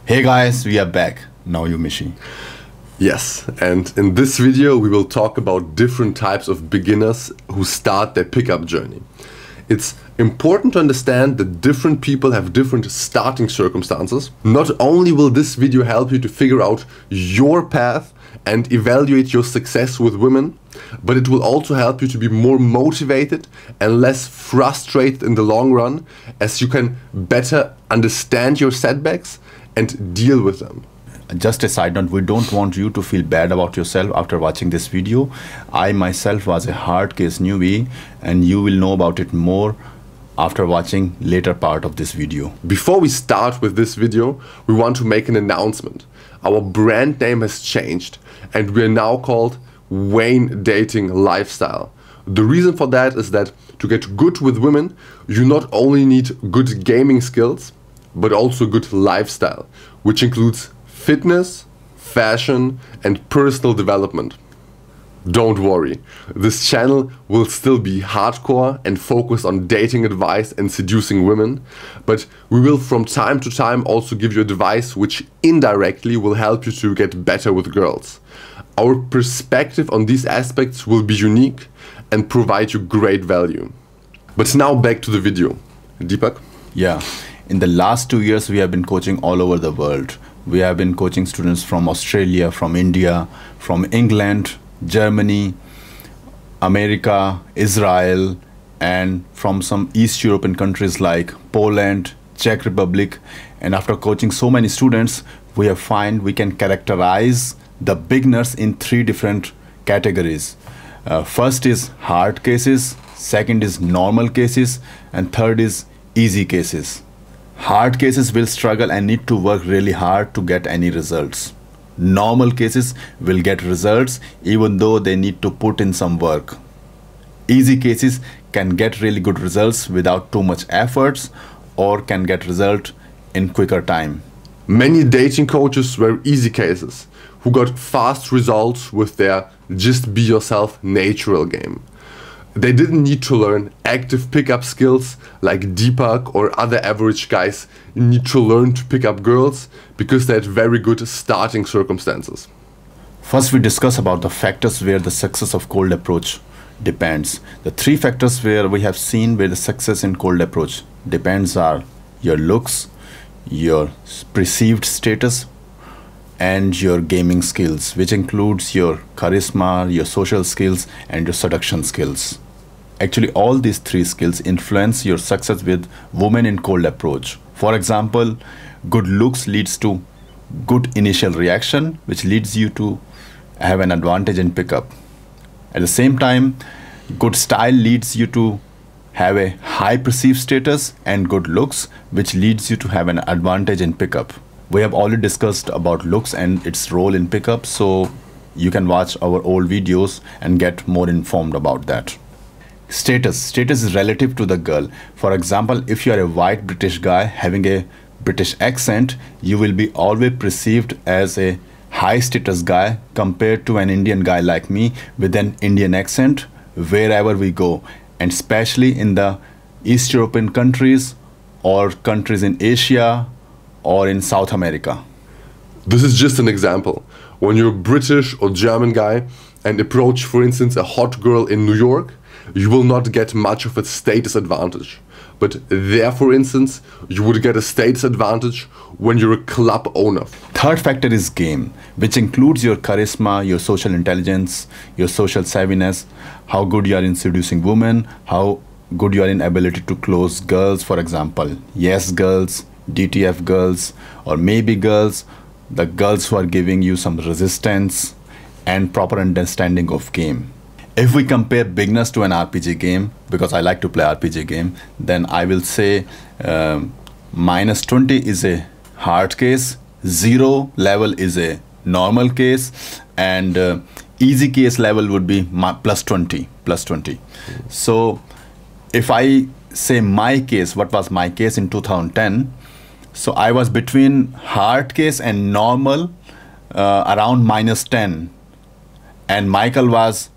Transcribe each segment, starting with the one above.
Hey guys, we are back. Now you, Mishi. Yes, and in this video we will talk about different types of beginners who start their pickup journey. It's important to understand that different people have different starting circumstances. Not only will this video help you to figure out your path and evaluate your success with women, but it will also help you to be more motivated and less frustrated in the long run, as you can better understand your setbacks and deal with them. Just a side note, we don't want you to feel bad about yourself after watching this video. I myself was a hard case newbie, and you will know about it more after watching later part of this video. Before we start with this video, we want to make an announcement. Our brand name has changed and we are now called Wayne Dating Lifestyle. The reason for that is that to get good with women, you not only need good gaming skills, but also good lifestyle, which includes fitness, fashion, and personal development. Don't worry, this channel will still be hardcore and focused on dating advice and seducing women, but we will from time to time also give you advice which indirectly will help you to get better with girls. Our perspective on these aspects will be unique and provide you great value. But now back to the video. Deepak? Yeah, in the last 2 years we have been coaching all over the world. We have been coaching students from Australia, from India, from England, Germany, America, Israel, and from some East European countries like Poland, Czech Republic. And after coaching so many students, we have found we can characterize the beginners in 3 different categories. First is hard cases, second is normal cases, and third is easy cases. Hard cases will struggle and need to work really hard to get any results. Normal cases will get results even though they need to put in some work. Easy cases can get really good results without too much efforts, or can get result in quicker time. Many dating coaches were easy cases who got fast results with their just be yourself natural game. They didn't need to learn active pickup skills like Deepak or other average guys need to learn to pick up girls because they had very good starting circumstances. First, we discuss about the factors where the success of cold approach depends. The 3 factors where we have seen where the success in cold approach depends are your looks, your perceived status, and your gaming skills, which includes your charisma, your social skills, and your seduction skills. Actually, all these 3 skills influence your success with women in cold approach. For example, good looks leads to good initial reaction, which leads you to have an advantage in pickup. At the same time, good style leads you to have a high perceived status, and good looks, which leads you to have an advantage in pickup. We have already discussed about looks and its role in pickup, so you can watch our old videos and get more informed about that. Status is relative to the girl. For example, if you are a white British guy having a British accent, you will be always perceived as a high status guy compared to an Indian guy like me with an Indian accent wherever we go, and especially in the East European countries or countries in Asia or in South America. This is just an example. When you're a British or German guy and approach, for instance, a hot girl in New York, you will not get much of a status advantage. But there, for instance, you would get a status advantage when you're a club owner. Third factor is game, which includes your charisma, your social intelligence, your social savviness, how good you are in seducing women, how good you are in ability to close girls, for example, yes girls, DTF girls, or maybe girls, the girls who are giving you some resistance and proper understanding of game. If we compare beginners to an RPG game, because I like to play RPG game, then I will say -20 is a hard case, 0 level is a normal case, and easy case level would be +20. So if I say my case, what was my case in 2010? So I was between hard case and normal around -10, and Michael was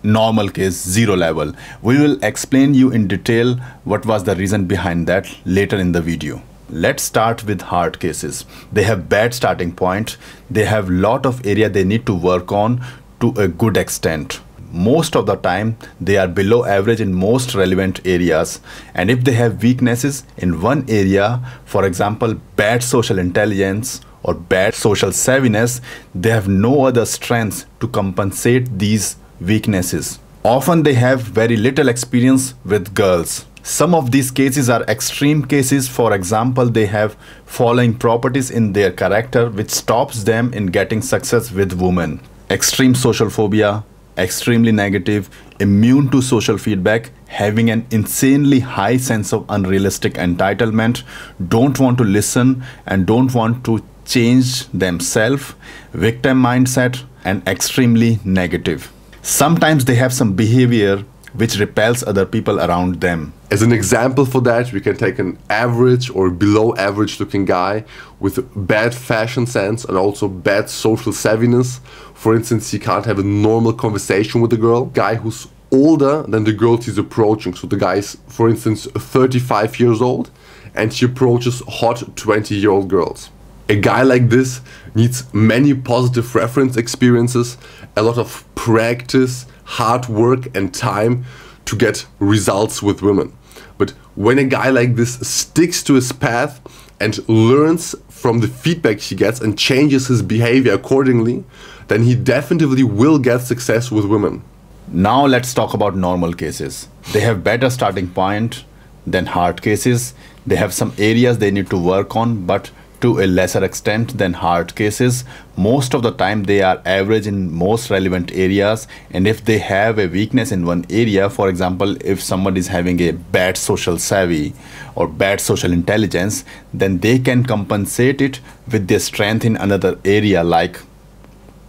normal case, 0 level. We will explain you in detail what was the reason behind that later in the video. Let's start with hard cases. They have bad starting point. They have lot of area they need to work on to a good extent. Most of the time they are below average in most relevant areas, and if they have weaknesses in one area, for example bad social intelligence or bad social savviness, they have no other strengths to compensate these weaknesses. Often they have very little experience with girls. Some of these cases are extreme cases. For example, they have following properties in their character which stops them in getting success with women: extreme social phobia, extremely negative, immune to social feedback, having an insanely high sense of unrealistic entitlement, don't want to listen and don't want to change themselves, victim mindset, and extremely negative. Sometimes they have some behavior which repels other people around them. As an example for that, we can take an average or below average looking guy with bad fashion sense and also bad social savviness. For instance, he can't have a normal conversation with a girl. Guy who's older than the girl he's approaching. So the guy is, for instance, 35 years old and he approaches hot 20-year-old girls. A guy like this needs many positive reference experiences, a lot of practice, hard work and time to get results with women. But when a guy like this sticks to his path and learns from the feedback he gets and changes his behavior accordingly, then he definitely will get success with women. Now let's talk about normal cases. They have better starting point than hard cases. They have some areas they need to work on, but to a lesser extent than hard cases. Most of the time they are average in most relevant areas, and if they have a weakness in one area, for example if someone is having a bad social savvy or bad social intelligence, then they can compensate it with their strength in another area, like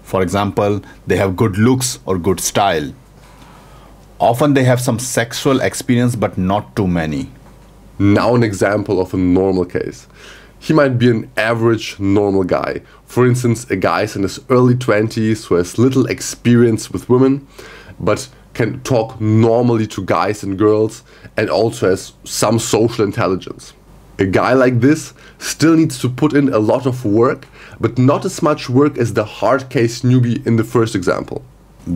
for example they have good looks or good style. Often they have some sexual experience but not too many. Now an example of a normal case. He might be an average normal guy. For instance, a guy in his early 20s who has little experience with women, but can talk normally to guys and girls and also has some social intelligence. A guy like this still needs to put in a lot of work, but not as much work as the hard case newbie in the first example.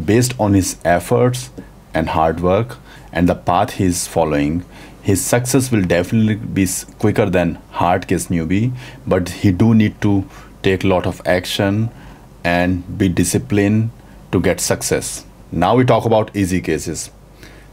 Based on his efforts and hard work and the path he is following, his success will definitely be quicker than hard case newbie, but he do need to take a lot of action and be disciplined to get success. Now we talk about easy cases.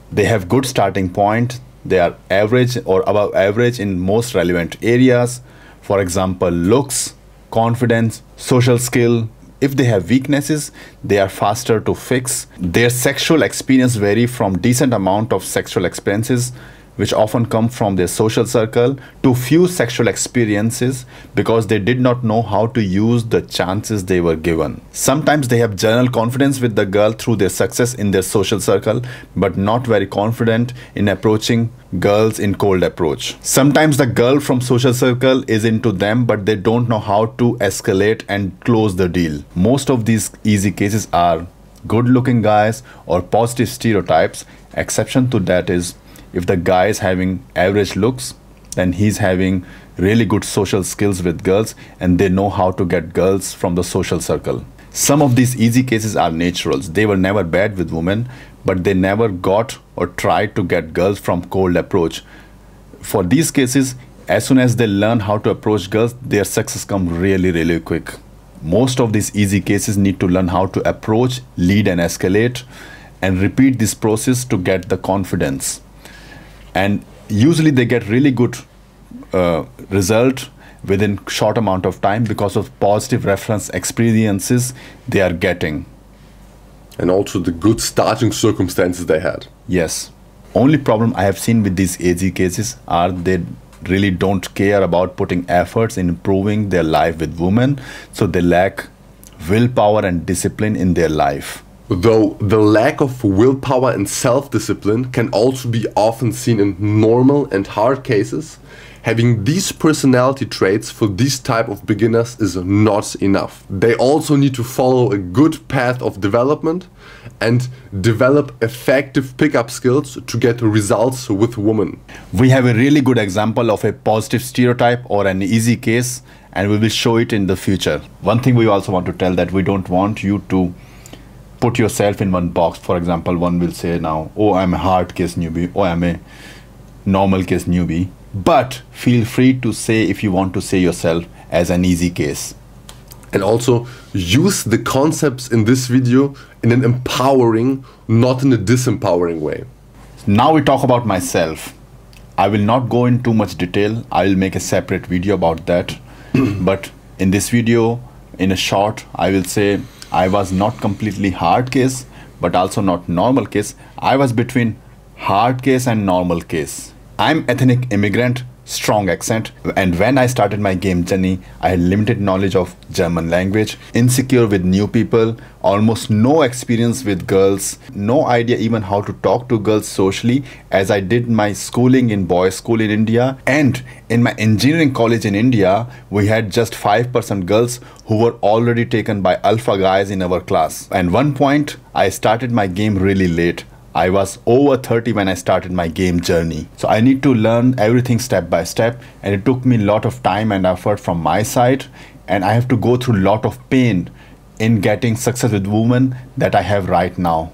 They have good starting point. They are average or above average in most relevant areas. For example, looks, confidence, social skill. If they have weaknesses, they are faster to fix. Their sexual experience vary from decent amount of sexual experiences, which often come from their social circle, to few sexual experiences because they did not know how to use the chances they were given. Sometimes they have general confidence with the girl through their success in their social circle, but not very confident in approaching girls in cold approach. Sometimes the girl from social circle is into them, but they don't know how to escalate and close the deal. Most of these easy cases are good looking guys or positive stereotypes. Exception to that is if the guy is having average looks, then he's having really good social skills with girls and they know how to get girls from the social circle. Some of these easy cases are naturals. They were never bad with women, but they never got or tried to get girls from cold approach. For these cases, as soon as they learn how to approach girls, their success comes really quick. Most of these easy cases need to learn how to approach, lead and escalate, and repeat this process to get the confidence. And usually they get really good result within short amount of time because of positive reference experiences they are getting. And also the good starting circumstances they had. Yes. Only problem I have seen with these easy cases are they really don't care about putting efforts in improving their life with women, so they lack willpower and discipline in their life. Though the lack of willpower and self-discipline can also be often seen in normal and hard cases, Having these personality traits for these type of beginners is not enough. They also need to follow a good path of development and develop effective pickup skills to get results with women. We have a really good example of a positive stereotype or an easy case, and we will show it in the future. One thing we also want to tell that we don't want you to put yourself in one box. For example, one will say now, oh, I'm a hard case newbie, or I'm a normal case newbie. But feel free to say if you want to say yourself as an easy case. And also use the concepts in this video in an empowering, not in a disempowering way. Now we talk about myself. I will not go in too much detail. I will make a separate video about that. But in this video, in a short, I will say I was not completely hard case, but also not normal case. I was between hard case and normal case. I'm ethnic immigrant, strong accent, and when I started my game journey, I had limited knowledge of German language, insecure with new people, almost no experience with girls, no idea even how to talk to girls socially, as I did my schooling in boys' school in India, and in my engineering college in India, we had just 5% girls who were already taken by alpha guys in our class. And one point, I started my game really late. I was over 30 when I started my game journey. So I need to learn everything step by step, and it took me a lot of time and effort from my side, and I have to go through a lot of pain in getting success with women that I have right now.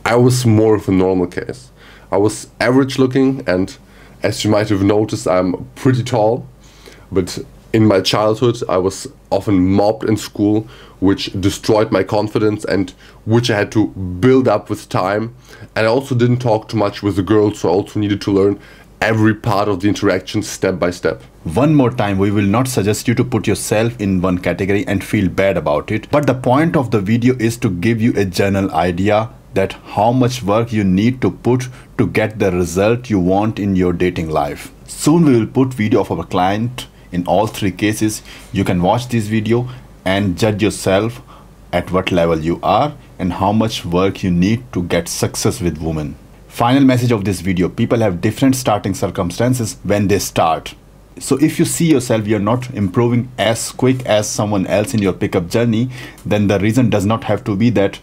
I was more of a normal case. I was average looking, and as you might have noticed, I'm pretty tall, but in my childhood I was often mobbed in school, which destroyed my confidence and which I had to build up with time. And I also didn't talk too much with the girls, so I also needed to learn every part of the interaction step by step. One more time, we will not suggest you to put yourself in one category and feel bad about it. But the point of the video is to give you a general idea that how much work you need to put to get the result you want in your dating life. Soon we will put video of our client in all three cases. You can watch this video and judge yourself at what level you are and how much work you need to get success with women. Final message of this video: people have different starting circumstances when they start. So if you see yourself you're not improving as quick as someone else in your pickup journey, then the reason does not have to be that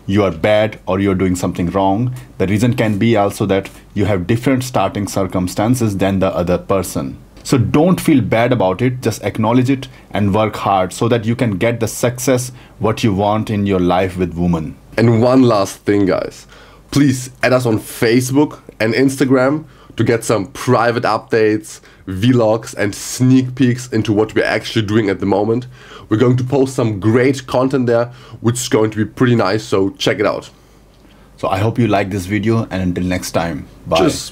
you are bad or you're doing something wrong. The reason can be also that you have different starting circumstances than the other person. So don't feel bad about it, just acknowledge it and work hard so that you can get the success what you want in your life with women. And one last thing, guys, please add us on Facebook and Instagram to get some private updates, vlogs and sneak peeks into what we're actually doing at the moment. We're going to post some great content there, which is going to be pretty nice, so check it out. So I hope you like this video, and until next time, bye. Cheers.